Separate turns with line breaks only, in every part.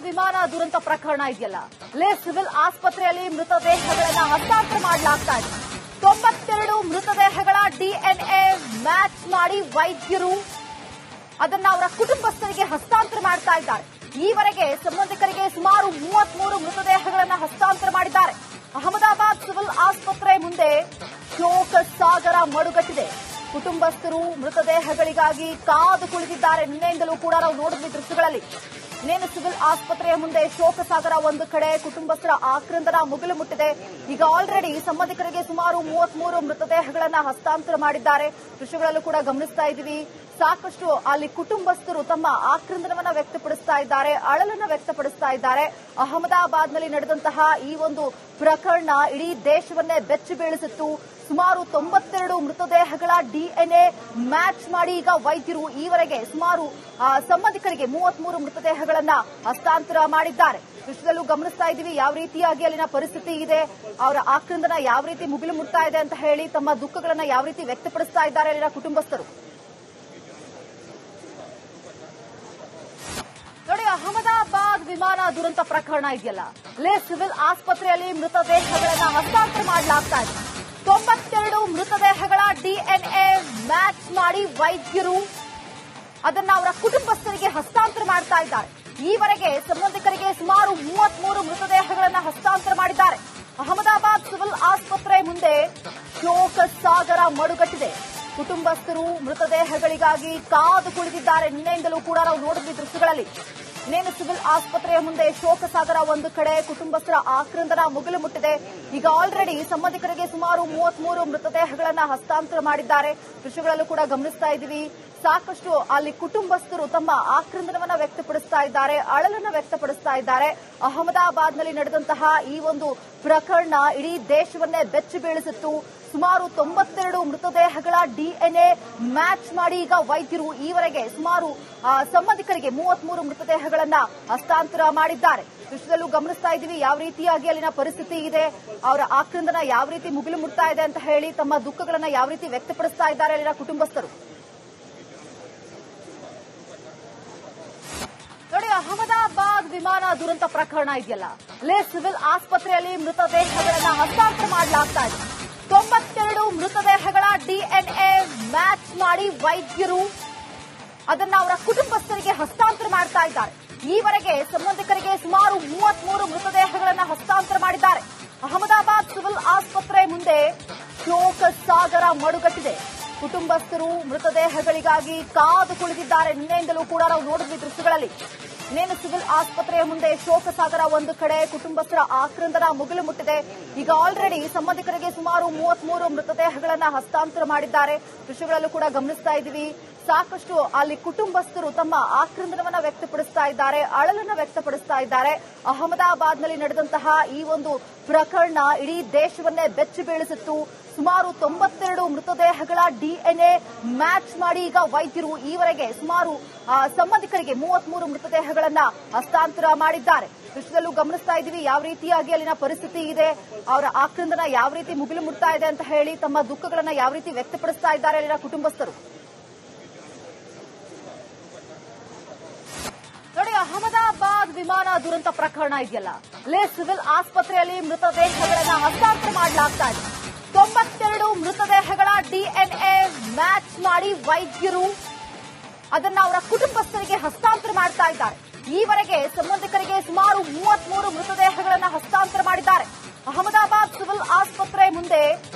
ವಿಮಾನ ದುರಂತ ಪ್ರಕರಣ ಇದೆಯಲ್ಲ, ಸಿವಿಲ್ ಆಸ್ಪತ್ರೆಯಲ್ಲಿ ಮೃತದೇಹಗಳನ್ನ ಹಸ್ತಾಂತರ ಮಾಡಲಾಗ್ತಾ ಇದೆ. 92 ಮೃತದೇಹಗಳ ಡಿಎನ್ಎ ಮ್ಯಾಚ್ ಮಾಡಿ ವೈದ್ಯರು ಅದನ್ನ ಅವರ ಕುಟುಂಬಸ್ಥರಿಗೆ ಹಸ್ತಾಂತರ ಮಾಡ್ತಾ ಇದ್ದಾರೆ. ಈವರೆಗೆ ಸಂಬಂಧಿಕರಿಗೆ ಸುಮಾರು 33 ಮೃತದೇಹಗಳನ್ನ ಹಸ್ತಾಂತರ ಮಾಡಿದ್ದಾರೆ. ಅಹಮದಾಬಾದ್ ಸಿವಿಲ್ ಆಸ್ಪತ್ರೆ ಮುಂದೆ ಶೋಕ ಸಾಗರ ಮಡುಗಟ್ಟಿದೆ. ಕುಟುಂಬಸ್ಥರು ಮೃತದೇಹಗಳಿಗಾಗಿ ಕಾದು ಕುಳಿತಿದ್ದಾರೆ. ನಿನ್ನೆಯಿಂದಲೂ ಕೂಡ ನಾವು ನೋಡಿದ್ವಿ ದೃಶ್ಯಗಳಲ್ಲಿ. ಇನ್ನೇನು ಸಿವಿಲ್ ಆಸ್ಪತ್ರೆಯ ಮುಂದೆ ಶೋಕ ಸಾಗರ ಒಂದು ಕಡೆ, ಕುಟುಂಬಸ್ಥರ ಆಕ್ರಂದನ ಮುಗಿಲು ಮುಟ್ಟಿದೆ. ಈಗ ಆಲ್ರೆಡಿ ಸಂಬಂಧಿಕರಿಗೆ ಸುಮಾರು 33 ಮೃತದೇಹಗಳನ್ನ ಹಸ್ತಾಂತರ ಮಾಡಿದ್ದಾರೆ. ದೃಶ್ಯಗಳಲ್ಲೂ ಕೂಡ ಗಮನಿಸ್ತಾ ಇದ್ದೀವಿ. ಸಾಕಷ್ಟು ಅಲ್ಲಿ ಕುಟುಂಬಸ್ಥರು ತಮ್ಮ ಆಕ್ರಂದನವನ್ನ ವ್ಯಕ್ತಪಡಿಸ್ತಾ ಇದ್ದಾರೆ, ಅಳಲನ್ನ ವ್ಯಕ್ತಪಡಿಸ್ತಾ ಇದ್ದಾರೆ. ಅಹಮದಾಬಾದ್ನಲ್ಲಿ ನಡೆದಂತಹ ಈ ಒಂದು ಪ್ರಕರಣ ಇಡೀ ದೇಶವನ್ನೇ ಬೆಚ್ಚಿ ಬೀಳಿಸಿತ್ತು. ಸುಮಾರು 92 ಮೃತದೇಹಗಳ ಡಿಎನ್ಎ ಮ್ಯಾಚ್ ಮಾಡಿ ಈಗ ವೈದ್ಯರು ಈವರೆಗೆ ಸುಮಾರು ಸಂಬಂಧಿಕರಿಗೆ 33 ಮೃತದೇಹಗಳನ್ನ ಹಸ್ತಾಂತರ ಮಾಡಿದ್ದಾರೆ. ದೃಶ್ಯದಲ್ಲೂ ಗಮನಿಸ್ತಾ ಇದ್ದೀವಿ ಯಾವ ರೀತಿಯಾಗಿ ಅಲ್ಲಿನ ಪರಿಸ್ಥಿತಿ ಇದೆ, ಅವರ ಆಕ್ರಂದನ ಯಾವ ರೀತಿ ಮುಗಿಲು ಮುಟ್ತಾ ಇದೆ ಅಂತ ಹೇಳಿ ತಮ್ಮ ದುಃಖಗಳನ್ನ ಯಾವ ರೀತಿ ವ್ಯಕ್ತಪಡಿಸ್ತಾ ಇದ್ದಾರೆ ಅಲ್ಲಿನ ಕುಟುಂಬಸ್ಥರು. ನೋಡಿ, ಅಹಮದಾಬಾದ್ ವಿಮಾನ ದುರಂತ ಪ್ರಕರಣ ಇದೆಯಲ್ಲ, ಸಿವಿಲ್ ಆಸ್ಪತ್ರೆಯಲ್ಲಿ ಮೃತದೇಹಗಳನ್ನ ಹಸ್ತಾಂತರ ಮಾಡಲಾಗ್ತಾ ಇದೆ. 92 ಮೃತದೇಹಗಳ ಡಿಎನ್ಎ ಮ್ಯಾಚ್ ಮಾಡಿ ವೈದ್ಯರು ಅದನ್ನ ಅವರ ಕುಟುಂಬಸ್ಥರಿಗೆ ಹಸ್ತಾಂತರ ಮಾಡ್ತಾ ಇದ್ದಾರೆ. ಈವರೆಗೆ ಸಂಬಂಧಿಕರಿಗೆ ಸುಮಾರು 33 ಮೃತದೇಹಗಳನ್ನ ಹಸ್ತಾಂತರ ಮಾಡಿದ್ದಾರೆ. ಅಹಮದಾಬಾದ್ ಸಿವಿಲ್ ಆಸ್ಪತ್ರೆ ಮುಂದೆ ಶೋಕ ಸಾಗರ ಮಡುಗಟ್ಟಿದೆ. ಕುಟುಂಬಸ್ಥರು ಮೃತದೇಹಗಳಿಗಾಗಿ ಕಾದು ಕುಳಿತಿದ್ದಾರೆ. ನಿನ್ನೆಯಿಂದಲೂ ಕೂಡ ನಾವು ನೋಡಿದ್ವಿ ದೃಶ್ಯಗಳಲ್ಲಿ. ಇನ್ನೇನು ಸಿವಿಲ್ ಆಸ್ಪತ್ರೆಯ ಮುಂದೆ ಶೋಕ ಸಾಗರ ಒಂದು ಕಡೆ, ಕುಟುಂಬಸ್ಥರ ಆಕ್ರಂದನ ಮುಗಿಲು ಮುಟ್ಟಿದೆ. ಈಗ ಆಲ್ರೆಡಿ ಸಂಬಂಧಿಕರಿಗೆ ಸುಮಾರು 33 ಮೃತದೇಹಗಳನ್ನ ಹಸ್ತಾಂತರ ಮಾಡಿದ್ದಾರೆ. ದೃಶ್ಯಗಳಲ್ಲೂ ಕೂಡ ಗಮನಿಸ್ತಾ ಇದ್ದೀವಿ. ಸಾಕಷ್ಟು ಅಲ್ಲಿ ಕುಟುಂಬಸ್ಥರು ತಮ್ಮ ಆಕ್ರಂದನವನ್ನ ವ್ಯಕ್ತಪಡಿಸ್ತಾ ಇದ್ದಾರೆ, ಅಳಲನ್ನ ವ್ಯಕ್ತಪಡಿಸ್ತಾ ಇದ್ದಾರೆ. ಅಹಮದಾಬಾದ್ನಲ್ಲಿ ನಡೆದಂತಹ ಈ ಒಂದು ಪ್ರಕರಣ ಇಡೀ ದೇಶವನ್ನೇ ಬೆಚ್ಚಿ ಬೀಳಿಸಿತ್ತು. ಸುಮಾರು 92 ಮೃತದೇಹಗಳ ಡಿಎನ್ಎ ಮ್ಯಾಚ್ ಮಾಡಿ ಈಗ ವೈದ್ಯರು ಈವರೆಗೆ ಸುಮಾರು ಸಂಬಂಧಿಕರಿಗೆ 33 ಮೃತದೇಹಗಳನ್ನ ಹಸ್ತಾಂತರ ಮಾಡಿದ್ದಾರೆ. ದೃಶ್ಯದಲ್ಲೂ ಗಮನಿಸ್ತಾ ಇದ್ದೀವಿ ಯಾವ ರೀತಿಯಾಗಿ ಅಲ್ಲಿನ ಪರಿಸ್ಥಿತಿ ಇದೆ, ಅವರ ಆಕ್ರಂದನ ಯಾವ ರೀತಿ ಮುಗಿಲು ಮುಟ್ತಾ ಇದೆ ಅಂತ ಹೇಳಿ ತಮ್ಮ ದುಃಖಗಳನ್ನ ಯಾವ ರೀತಿ ವ್ಯಕ್ತಪಡಿಸ್ತಾ ಇದ್ದಾರೆ ಅಲ್ಲಿನ ಕುಟುಂಬಸ್ಥರು. ನೋಡಿ, ಅಹಮದಾಬಾದ್ ವಿಮಾನ ದುರಂತ ಪ್ರಕರಣ ಇದೆಯಲ್ಲ, ಸಿವಿಲ್ ಆಸ್ಪತ್ರೆಯಲ್ಲಿ ಮೃತದೇಹಗಳನ್ನ ಹಸ್ತಾಂತರ ಮಾಡಲಾಗ್ತಾ ಇದೆ. 92 ಮೃತದೇಹಗಳ ಡಿಎನ್ಎ ಮ್ಯಾಚ್ ಮಾಡಿ ವೈದ್ಯರು ಅದನ್ನ ಅವರ ಕುಟುಂಬಸ್ಥರಿಗೆ ಹಸ್ತಾಂತರ ಮಾಡ್ತಾ ಇದ್ದಾರೆ. ಈವರೆಗೆ ಸಂಬಂಧಿಕರಿಗೆ ಸುಮಾರು 33 ಮೃತದೇಹಗಳನ್ನ ಹಸ್ತಾಂತರ ಮಾಡಿದ್ದಾರೆ. ಅಹಮದಾಬಾದ್ ಸಿವಿಲ್ ಆಸ್ಪತ್ರೆ ಮುಂದೆ ಶೋಕ ಸಾಗರ ಮಡುಗಟ್ಟಿದೆ. ಕುಟುಂಬಸ್ಥರು ಮೃತದೇಹಗಳಿಗಾಗಿ ಕಾದು ಕುಳಿತಿದ್ದಾರೆ. ನಿನ್ನೆಯಿಂದಲೂ ಕೂಡ ನಾವು ನೋಡಿದ್ವಿ ದೃಶ್ಯಗಳಲ್ಲಿ. ಇನ್ನೇನು ಸಿವಿಲ್ ಆಸ್ಪತ್ರೆಯ ಮುಂದೆ ಶೋಕ ಸಾಗರ ಒಂದು ಕಡೆ, ಕುಟುಂಬಸ್ಥರ ಆಕ್ರಂದನ ಮುಗಿಲು ಮುಟ್ಟಿದೆ. ಈಗ ಆಲ್ರೆಡಿ ಸಂಬಂಧಿಕರಿಗೆ ಸುಮಾರು 33 ಮೃತದೇಹಗಳನ್ನ ಹಸ್ತಾಂತರ ಮಾಡಿದ್ದಾರೆ. ದೃಶ್ಯಗಳಲ್ಲೂ ಕೂಡ ಗಮನಿಸ್ತಾ ಇದ್ದೀವಿ. ಸಾಕಷ್ಟು ಅಲ್ಲಿ ಕುಟುಂಬಸ್ಥರು ತಮ್ಮ ಆಕ್ರಂದನವನ್ನ ವ್ಯಕ್ತಪಡಿಸ್ತಾ ಇದ್ದಾರೆ, ಅಳಲನ್ನ ವ್ಯಕ್ತಪಡಿಸ್ತಾ ಇದ್ದಾರೆ. ಅಹಮದಾಬಾದ್ನಲ್ಲಿ ನಡೆದಂತಹ ಈ ಒಂದು ಪ್ರಕರಣ ಇಡೀ ದೇಶವನ್ನೇ ಬೆಚ್ಚಿ ಬೀಳಿಸಿತ್ತು. ಸುಮಾರು 92 ಮೃತದೇಹಗಳ ಡಿಎನ್ಎ ಮ್ಯಾಚ್ ಮಾಡಿ ಈಗ ವೈದ್ಯರು ಈವರೆಗೆ ಸುಮಾರು ಸಂಬಂಧಿಕರಿಗೆ 33 ಮೃತದೇಹಗಳನ್ನ ಹಸ್ತಾಂತರ ಮಾಡಿದ್ದಾರೆ. ದೃಶ್ಯದಲ್ಲೂ ಗಮನಿಸ್ತಾ ಇದ್ದೀವಿ ಯಾವ ರೀತಿಯಾಗಿ ಅಲ್ಲಿನ ಪರಿಸ್ಥಿತಿ ಇದೆ, ಅವರ ಆಕ್ರಂದನ ಯಾವ ರೀತಿ ಮುಗಿಲು ಮುಟ್ತಾ ಇದೆ ಅಂತ ಹೇಳಿ ತಮ್ಮ ದುಃಖಗಳನ್ನ ಯಾವ ರೀತಿ ವ್ಯಕ್ತಪಡಿಸ್ತಾ ಇದ್ದಾರೆ ಅಲ್ಲಿನ ಕುಟುಂಬಸ್ಥರು. ನೋಡಿ, ಅಹಮದಾಬಾದ್ ವಿಮಾನ ದುರಂತ ಪ್ರಕರಣ ಇದೆಯಲ್ಲ, ಸಿವಿಲ್ ಆಸ್ಪತ್ರೆಯಲ್ಲಿ ಮೃತದೇಹಗಳನ್ನ ಹಸ್ತಾಂತರ ಮಾಡಲಾಗ್ತಾ ಇದೆ. 92 ಮೃತದೇಹಗಳ ಡಿಎನ್ಎ ಮ್ಯಾಚ್ ಮಾಡಿ ವೈದ್ಯರು ಅದನ್ನ ಅವರ ಕುಟುಂಬಸ್ಥರಿಗೆ ಹಸ್ತಾಂತರ ಮಾಡ್ತಾ ಇದ್ದಾರೆ. ಈವರೆಗೆ ಸಂಬಂಧಿಕರಿಗೆ ಸುಮಾರು 33 ಮೃತದೇಹಗಳನ್ನ ಹಸ್ತಾಂತರ ಮಾಡಿದ್ದಾರೆ. ಅಹಮದಾಬಾದ್ ಸಿವಿಲ್ ಆಸ್ಪತ್ರೆ ಮುಂದೆ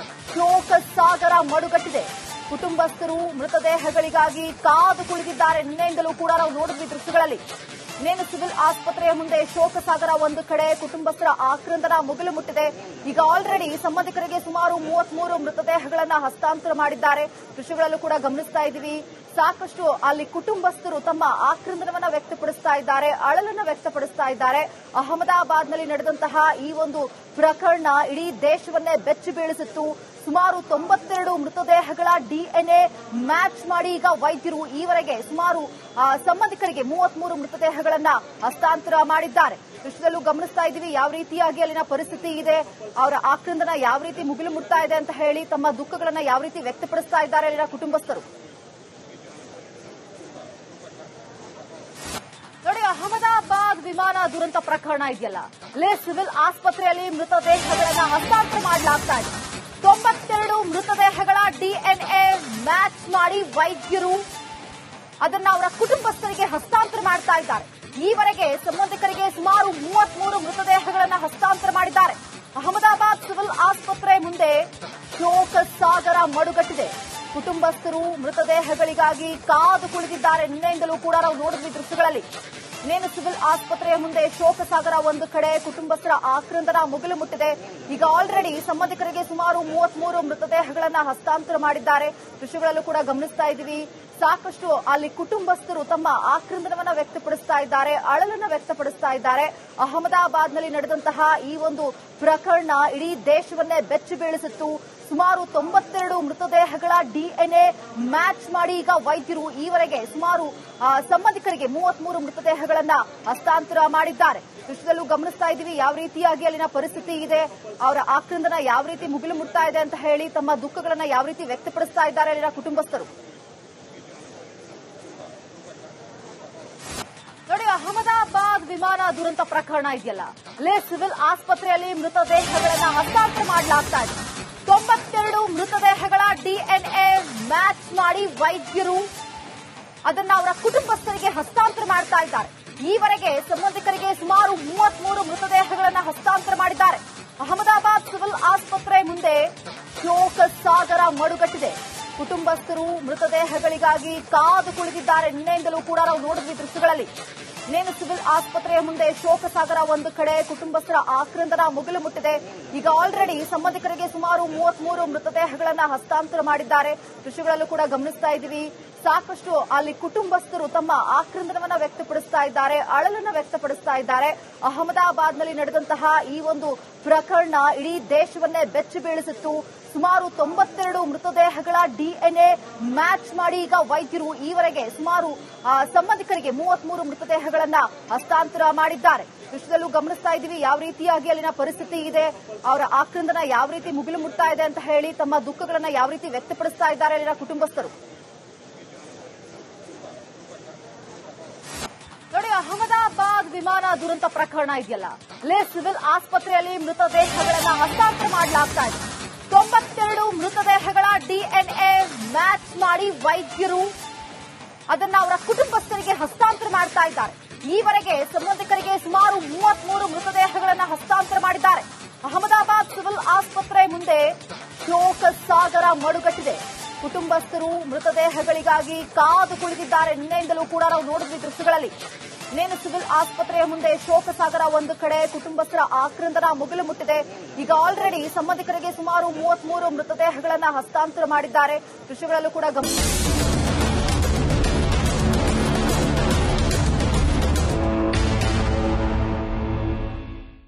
ಶೋಕ ಸಾಗರ ಮಡುಗಟ್ಟಿದೆ. ಕುಟುಂಬಸ್ಥರು ಮೃತದೇಹಗಳಿಗಾಗಿ ಕಾದು ಕುಳಿತಿದ್ದಾರೆ. ನಿನ್ನೆಯಿಂದಲೂ ಕೂಡ ನಾವು ನೋಡಿದ್ವಿ ದೃಶ್ಯಗಳಲ್ಲಿ. ಇನ್ನೇನು ಸಿವಿಲ್ ಆಸ್ಪತ್ರೆಯ ಮುಂದೆ ಶೋಕ ಸಾಗರ ಒಂದು ಕಡೆ, ಕುಟುಂಬಸ್ಥರ ಆಕ್ರಂದನ ಮುಗಿಲು ಮುಟ್ಟಿದೆ. ಈಗ ಆಲ್ರೆಡಿ ಸಂಬಂಧಿಕರಿಗೆ ಸುಮಾರು 33 ಮೃತದೇಹಗಳನ್ನ ಹಸ್ತಾಂತರ ಮಾಡಿದ್ದಾರೆ. ದೃಶ್ಯಗಳಲ್ಲೂ ಕೂಡ ಗಮನಿಸ್ತಾ ಇದ್ದೀವಿ. ಸಾಕಷ್ಟು ಅಲ್ಲಿ ಕುಟುಂಬಸ್ಥರು ತಮ್ಮ ಆಕ್ರಂದನವನ್ನ ವ್ಯಕ್ತಪಡಿಸ್ತಾ ಇದ್ದಾರೆ, ಅಳಲನ್ನ ವ್ಯಕ್ತಪಡಿಸ್ತಾ ಇದ್ದಾರೆ. ಅಹಮದಾಬಾದ್ನಲ್ಲಿ ನಡೆದಂತಹ ಈ ಒಂದು ಪ್ರಕರಣ ಇಡೀ ದೇಶವನ್ನೇ ಬೆಚ್ಚಿ ಬೀಳಿಸಿತ್ತು. ಸುಮಾರು 92 ಮೃತದೇಹಗಳ ಡಿಎನ್ಎ ಮ್ಯಾಚ್ ಮಾಡಿ ಈಗ ವೈದ್ಯರು ಈವರೆಗೆ ಸುಮಾರು ಸಂಬಂಧಿಕರಿಗೆ 33 ಮೃತದೇಹಗಳನ್ನ ಹಸ್ತಾಂತರ ಮಾಡಿದ್ದಾರೆ. ದೃಶ್ಯದಲ್ಲೂ ಗಮನಿಸ್ತಾ ಇದ್ದೀವಿ ಯಾವ ರೀತಿಯಾಗಿ ಅಲ್ಲಿನ ಪರಿಸ್ಥಿತಿ ಇದೆ, ಅವರ ಆಕ್ರಂದನ ಯಾವ ರೀತಿ ಮುಗಿಲು ಮುಟ್ತಾ ಇದೆ ಅಂತ ಹೇಳಿ ತಮ್ಮ ದುಃಖಗಳನ್ನ ಯಾವ ರೀತಿ ವ್ಯಕ್ತಪಡಿಸ್ತಾ ಇದ್ದಾರೆ ಅಲ್ಲಿನ ಕುಟುಂಬಸ್ಥರು. ನೋಡಿ, ಅಹಮದಾಬಾದ್ ವಿಮಾನ ದುರಂತ ಪ್ರಕರಣ ಇದೆಯಲ್ಲ, ಅಲ್ಲೇ ಸಿವಿಲ್ ಆಸ್ಪತ್ರೆಯಲ್ಲಿ ಮೃತದೇಹಗಳನ್ನ ಹಸ್ತಾಂತರ ಮಾಡಲಾಗ್ತಾ ಇದೆ. 92 ಮೃತದೇಹಗಳ ಡಿಎನ್ಎ ಮ್ಯಾಚ್ ಮಾಡಿ ವೈದ್ಯರು ಅದನ್ನ ಅವರ ಕುಟುಂಬಸ್ಥರಿಗೆ ಹಸ್ತಾಂತರ ಮಾಡ್ತಾ ಇದ್ದಾರೆ. ಈವರೆಗೆ ಸಂಬಂಧಿಕರಿಗೆ ಸುಮಾರು 33 ಮೃತದೇಹಗಳನ್ನ ಹಸ್ತಾಂತರ ಮಾಡಿದ್ದಾರೆ. ಅಹಮದಾಬಾದ್ ಸಿವಿಲ್ ಆಸ್ಪತ್ರೆ ಮುಂದೆ ಶೋಕ ಸಾಗರ ಮಡುಗಟ್ಟಿದೆ. ಕುಟುಂಬಸ್ಥರು ಮೃತದೇಹಗಳಿಗಾಗಿ ಕಾದು ಕುಳಿತಿದ್ದಾರೆ. ನಿನ್ನೆಯಿಂದಲೂ ಕೂಡ ನಾವು ನೋಡಿದ್ವಿ ದೃಶ್ಯಗಳಲ್ಲಿ. ಇನ್ನೇನು ಸಿವಿಲ್ ಆಸ್ಪತ್ರೆಯ ಮುಂದೆ ಶೋಕ ಸಾಗರ ಒಂದು ಕಡೆ, ಕುಟುಂಬಸ್ಥರ ಆಕ್ರಂದನ ಮುಗಿಲು ಮುಟ್ಟಿದೆ. ಈಗ ಆಲ್ರೆಡಿ ಸಂಬಂಧಿಕರಿಗೆ ಸುಮಾರು 33 ಮೃತದೇಹಗಳನ್ನ ಹಸ್ತಾಂತರ ಮಾಡಿದ್ದಾರೆ. ದೃಶ್ಯಗಳಲ್ಲೂ ಕೂಡ ಗಮನಿಸ್ತಾ ಇದ್ದೀವಿ. ಸಾಕಷ್ಟು ಅಲ್ಲಿ ಕುಟುಂಬಸ್ಥರು ತಮ್ಮ ಆಕ್ರಂದನವನ್ನ ವ್ಯಕ್ತಪಡಿಸ್ತಾ ಇದ್ದಾರೆ, ಅಳಲನ್ನ ವ್ಯಕ್ತಪಡಿಸ್ತಾ ಇದ್ದಾರೆ. ಅಹಮದಾಬಾದ್ನಲ್ಲಿ ನಡೆದಂತಹ ಈ ಒಂದು ಪ್ರಕರಣ ಇಡೀ ದೇಶವನ್ನೇ ಬೆಚ್ಚಿ ಬೀಳಿಸಿತ್ತು. ಸುಮಾರು 92 ಮೃತದೇಹಗಳ ಡಿಎನ್ಎ ಮ್ಯಾಚ್ ಮಾಡಿ ಈಗ ವೈದ್ಯರು ಈವರೆಗೆ ಸುಮಾರು ಸಂಬಂಧಿಕರಿಗೆ 33 ಮೃತದೇಹಗಳನ್ನ ಹಸ್ತಾಂತರ ಮಾಡಿದ್ದಾರೆ. ದೃಶ್ಯದಲ್ಲೂ ಗಮನಿಸ್ತಾ ಇದ್ದೀವಿ ಯಾವ ರೀತಿಯಾಗಿ ಅಲ್ಲಿನ ಪರಿಸ್ಥಿತಿ ಇದೆ, ಅವರ ಆಕ್ರಂದನ ಯಾವ ರೀತಿ ಮುಗಿಲು ಮುಟ್ತಾ ಇದೆ ಅಂತ ಹೇಳಿ ತಮ್ಮ ದುಃಖಗಳನ್ನ ಯಾವ ರೀತಿ ವ್ಯಕ್ತಪಡಿಸ್ತಾ ಇದ್ದಾರೆ ಅಲ್ಲಿನ ಕುಟುಂಬಸ್ಥರು. ನೋಡಿ, ಅಹಮದಾಬಾದ್ ವಿಮಾನ ದುರಂತ ಪ್ರಕರಣ ಇದೆಯಲ್ಲ, ಅಲ್ಲೇ ಸಿವಿಲ್ ಆಸ್ಪತ್ರೆಯಲ್ಲಿ ಮೃತದೇಹಗಳನ್ನ ಹಸ್ತಾಂತರ ಮಾಡಲಾಗ್ತಾ ಇದೆ. 92 ಮೃತದೇಹಗಳ ಡಿಎನ್ಎ ಮ್ಯಾಚ್ ಮಾಡಿ ವೈದ್ಯರು ಅದನ್ನ ಅವರ ಕುಟುಂಬಸ್ಥರಿಗೆ ಹಸ್ತಾಂತರ ಮಾಡ್ತಾ ಇದ್ದಾರೆ. ಈವರೆಗೆ ಸಂಬಂಧಿಕರಿಗೆ ಸುಮಾರು 33 ಮೃತದೇಹಗಳನ್ನ ಹಸ್ತಾಂತರ ಮಾಡಿದ್ದಾರೆ. ಅಹಮದಾಬಾದ್ ಸಿವಿಲ್ ಆಸ್ಪತ್ರೆ ಮುಂದೆ ಶೋಕ ಸಾಗರ ಮಡುಗಟ್ಟಿದೆ. ಕುಟುಂಬಸ್ಥರು ಮೃತದೇಹಗಳಿಗಾಗಿ ಕಾದು ಕುಳಿತಿದ್ದಾರೆ. ನಿನ್ನೆಯಿಂದಲೂ ಕೂಡ ನಾವು ನೋಡಿದ್ವಿ ದೃಶ್ಯಗಳಲ್ಲಿ. ಇನ್ನೇನು ಸಿವಿಲ್ ಆಸ್ಪತ್ರೆಯ ಮುಂದೆ ಶೋಕ ಸಾಗರ ಒಂದು ಕಡೆ, ಕುಟುಂಬಸ್ಥರ ಆಕ್ರಂದನ ಮುಗಿಲು ಮುಟ್ಟಿದೆ. ಈಗ ಆಲ್ರೆಡಿ ಸಂಬಂಧಿಕರಿಗೆ ಸುಮಾರು 33 ಮೃತದೇಹಗಳನ್ನ ಹಸ್ತಾಂತರ ಮಾಡಿದ್ದಾರೆ. ದೃಶ್ಯಗಳಲ್ಲೂ ಕೂಡ ಗಮನಿಸ್ತಾ ಇದ್ದೀವಿ. ಸಾಕಷ್ಟು ಅಲ್ಲಿ ಕುಟುಂಬಸ್ಥರು ತಮ್ಮ ಆಕ್ರಂದನವನ್ನ ವ್ಯಕ್ತಪಡಿಸ್ತಾ ಇದ್ದಾರೆ, ಅಳಲನ್ನ ವ್ಯಕ್ತಪಡಿಸ್ತಾ ಇದ್ದಾರೆ. ಅಹಮದಾಬಾದ್ನಲ್ಲಿ ನಡೆದಂತಹ ಈ ಒಂದು ಪ್ರಕರಣ ಇಡೀ ದೇಶವನ್ನೇ ಬೆಚ್ಚಿ ಬೀಳಿಸಿತ್ತು. ಸುಮಾರು 92 ಮೃತದೇಹಗಳ ಡಿಎನ್ಎ ಮ್ಯಾಚ್ ಮಾಡಿ ಈಗ ವೈದ್ಯರು ಈವರೆಗೆ ಸುಮಾರು ಸಂಬಂಧಿಕರಿಗೆ 33 ಮೃತದೇಹಗಳನ್ನ ಹಸ್ತಾಂತರ ಮಾಡಿದ್ದಾರೆ. ದೃಶ್ಯದಲ್ಲೂ ಗಮನಿಸ್ತಾ ಇದ್ದೀವಿ ಯಾವ ರೀತಿಯಾಗಿ ಅಲ್ಲಿನ ಪರಿಸ್ಥಿತಿ ಇದೆ, ಅವರ ಆಕ್ರಂದನ ಯಾವ ರೀತಿ ಮುಗಿಲು ಮುಟ್ತಾ ಇದೆ ಅಂತ ಹೇಳಿ ತಮ್ಮ ದುಃಖಗಳನ್ನ ಯಾವ ರೀತಿ ವ್ಯಕ್ತಪಡಿಸ್ತಾ ಇದ್ದಾರೆ ಅಲ್ಲಿನ ಕುಟುಂಬಸ್ಥರು. ನೋಡಿ, ಅಹಮದಾಬಾದ್ ವಿಮಾನ ದುರಂತ ಪ್ರಕರಣ ಇದೆಯಲ್ಲ, ಅಲ್ಲೇ ಸಿವಿಲ್ ಆಸ್ಪತ್ರೆಯಲ್ಲಿ ಮೃತದೇಹಗಳನ್ನ ಹಸ್ತಾಂತರ ಮಾಡಲಾಗ್ತಾ ಇದೆ. 92 ಮೃತದೇಹಗಳ ಡಿಎನ್ಎ ಮ್ಯಾಚ್ ಮಾಡಿ ವೈದ್ಯರು ಅದನ್ನ ಅವರ ಕುಟುಂಬಸ್ಥರಿಗೆ ಹಸ್ತಾಂತರ ಮಾಡ್ತಾ ಇದ್ದಾರೆ. ಈವರೆಗೆ ಸಂಬಂಧಿಕರಿಗೆ ಸುಮಾರು 33 ಮೃತದೇಹಗಳನ್ನ ಹಸ್ತಾಂತರ ಮಾಡಿದ್ದಾರೆ. ಅಹಮದಾಬಾದ್ ಸಿವಿಲ್ ಆಸ್ಪತ್ರೆ ಮುಂದೆ ಶೋಕ ಸಾಗರ ಮಡುಗಟ್ಟಿದೆ. ಕುಟುಂಬಸ್ಥರು ಮೃತದೇಹಗಳಿಗಾಗಿ ಕಾದು ಕುಳಿತಿದ್ದಾರೆ. ನಿನ್ನೆಯಿಂದಲೂ ಕೂಡ ನಾವು ನೋಡಿದ್ವಿ ದೃಶ್ಯಗಳಲ್ಲಿ. ಇನ್ನೇನು ಸಿವಿಲ್ ಆಸ್ಪತ್ರೆಯ ಮುಂದೆ ಶೋಕ ಸಾಗರ ಒಂದು ಕಡೆ, ಕುಟುಂಬಸ್ಥರ ಆಕ್ರಂದನ ಮುಗಿಲು ಮುಟ್ಟಿದೆ. ಈಗ ಆಲ್ರೆಡಿ ಸಂಬಂಧಿಕರಿಗೆ ಸುಮಾರು 33 ಮೃತದೇಹಗಳನ್ನ ಹಸ್ತಾಂತರ ಮಾಡಿದ್ದಾರೆ. ದೃಶ್ಯಗಳಲ್ಲೂ ಕೂಡ